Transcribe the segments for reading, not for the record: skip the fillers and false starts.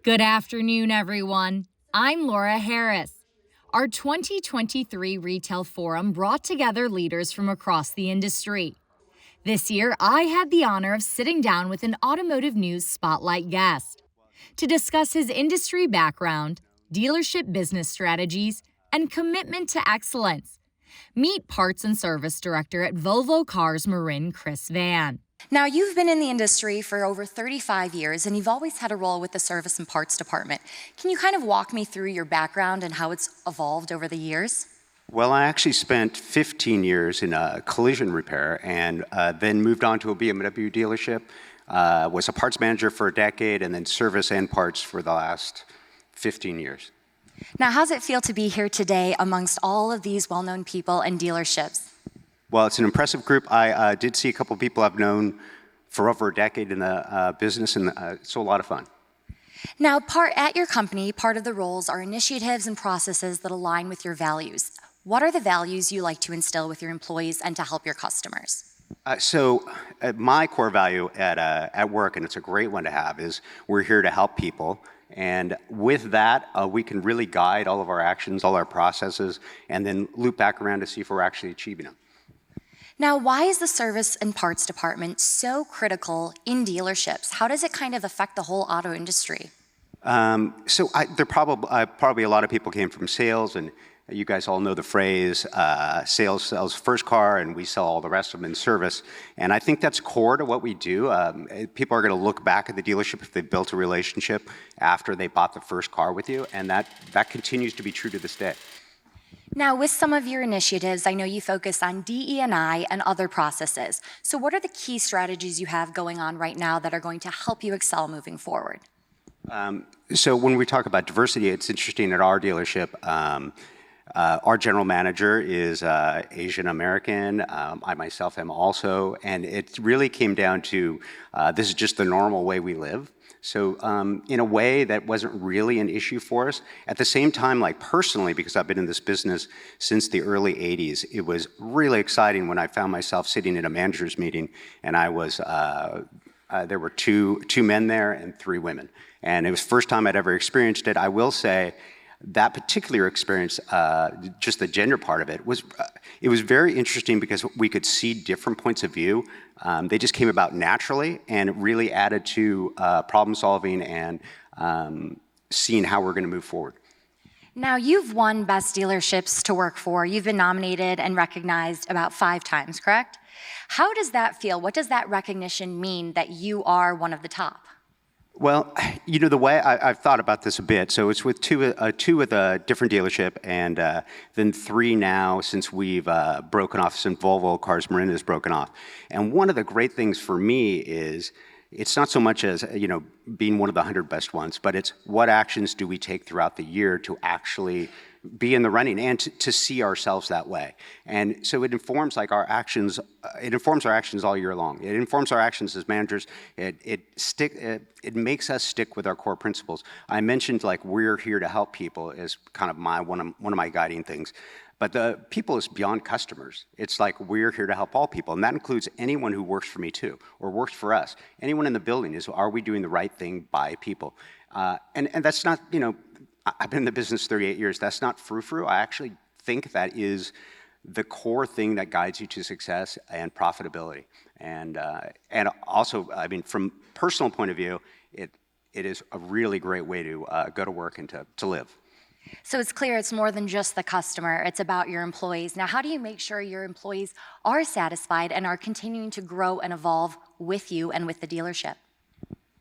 Good afternoon, everyone. I'm Laura Harris. Our 2023 Retail Forum brought together leaders from across the industry. This year, I had the honor of sitting down with an automotive news spotlight guest to discuss his industry background, dealership business strategies, and commitment to excellence. Meet Parts and Service Director at Volvo Cars Marin, Chris Vann. Now, you've been in the industry for over 35 years, and you've always had a role with the service and parts department. Can you kind of walk me through your background and how it's evolved over the years? Well, I actually spent 15 years in collision repair and then moved on to a BMW dealership, was a parts manager for a decade, and then service and parts for the last 15 years. Now, how does it feel to be here today amongst all of these well-known people and dealerships? Well, it's an impressive group. I did see a couple of people I've known for over a decade in the business, and it's a lot of fun. Now, at your company, part of the roles are initiatives and processes that align with your values. What are the values you like to instill with your employees and to help your customers? My core value at work, and it's a great one to have, is we're here to help people. And with that, we can really guide all of our actions, all our processes, and then loop back around to see if we're actually achieving them. Now, why is the service and parts department so critical in dealerships? How does it kind of affect the whole auto industry? There probably a lot of people came from sales, and you guys all know the phrase, sales sells first car and we sell all the rest of them in service. And I think that's core to what we do. People are going to look back at the dealership if they've built a relationship after they bought the first car with you, and that continues to be true to this day. Now, with some of your initiatives, I know you focus on DE&I and other processes. So what are the key strategies you have going on right now that are going to help you excel moving forward? So when we talk about diversity, it's interesting at our dealership. Our general manager is Asian American. I myself am also, and it really came down to this is just the normal way we live. So in a way that wasn't really an issue for us. At the same time, like personally, because I've been in this business since the early 80s, it was really exciting when I found myself sitting in a manager's meeting and I was, there were two men there and 3 women. And it was the first time I'd ever experienced it. I will say that particular experience, just the gender part of it, it was very interesting because we could see different points of view. They just came about naturally, and it really added to problem solving and seeing how we're going to move forward. Now, you've won Best Dealerships to Work For. You've been nominated and recognized about 5 times, correct? How does that feel? What does that recognition mean that you are one of the top? Well, you know, the way I've thought about this a bit, so it's with two with a different dealership, and then 3 now since we've broken off, since Volvo Cars Marin has broken off. And one of the great things for me is it's not so much as, you know, being one of the 100 best ones, but it's what actions do we take throughout the year to actually be in the running and to see ourselves that way. And so it informs like our actions, it informs our actions all year long. It informs our actions as managers. It makes us stick with our core principles. I mentioned like we're here to help people as kind of one of my guiding things. But the people is beyond customers. It's like we're here to help all people, and that includes anyone who works for me too, or works for us. Anyone in the building is, are we doing the right thing by people? And that's not, you know, I've been in the business 38 years. That's not frou-frou. I actually think that is the core thing that guides you to success and profitability. And also, I mean, from personal point of view, it is a really great way to go to work and to live. So it's clear it's more than just the customer, it's about your employees. Now, how do you make sure your employees are satisfied and are continuing to grow and evolve with you and with the dealership?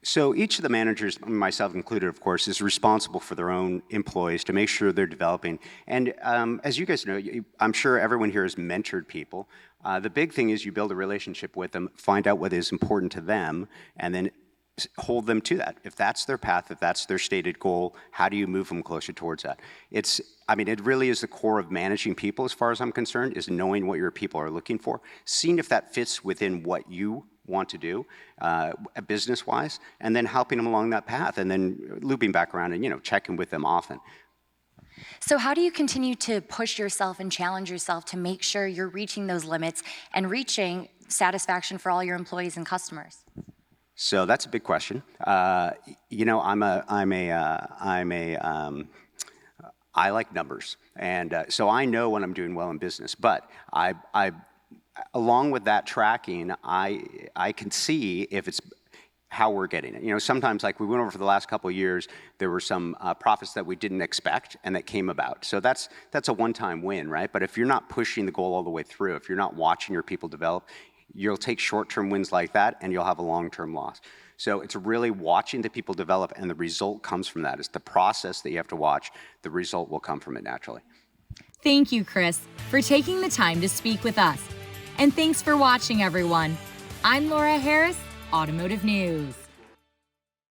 So each of the managers, myself included, of course, is responsible for their own employees to make sure they're developing. And as you guys know, I'm sure everyone here has mentored people. The big thing is you build a relationship with them, find out what is important to them, and then hold them to that. If that's their path, if that's their stated goal, how do you move them closer towards that? I mean, it really is the core of managing people as far as I'm concerned, is knowing what your people are looking for, seeing if that fits within what you want to do business-wise, and then helping them along that path, and then looping back around and, you know, checking with them often. So how do you continue to push yourself and challenge yourself to make sure you're reaching those limits and reaching satisfaction for all your employees and customers? So that's a big question. You know, I like numbers, and so I know when I'm doing well in business. But along with that tracking, I can see if it's how we're getting it. You know, sometimes like we went over for the last couple of years, there were some profits that we didn't expect and that came about. So that's a one-time win, right? But if you're not pushing the goal all the way through, if you're not watching your people develop, you'll take short-term wins like that and you'll have a long-term loss. So it's really watching the people develop, and the result comes from that. It's the process that you have to watch. The result will come from it naturally. Thank you, Chris, for taking the time to speak with us. And thanks for watching, everyone. I'm Laura Harris, Automotive News.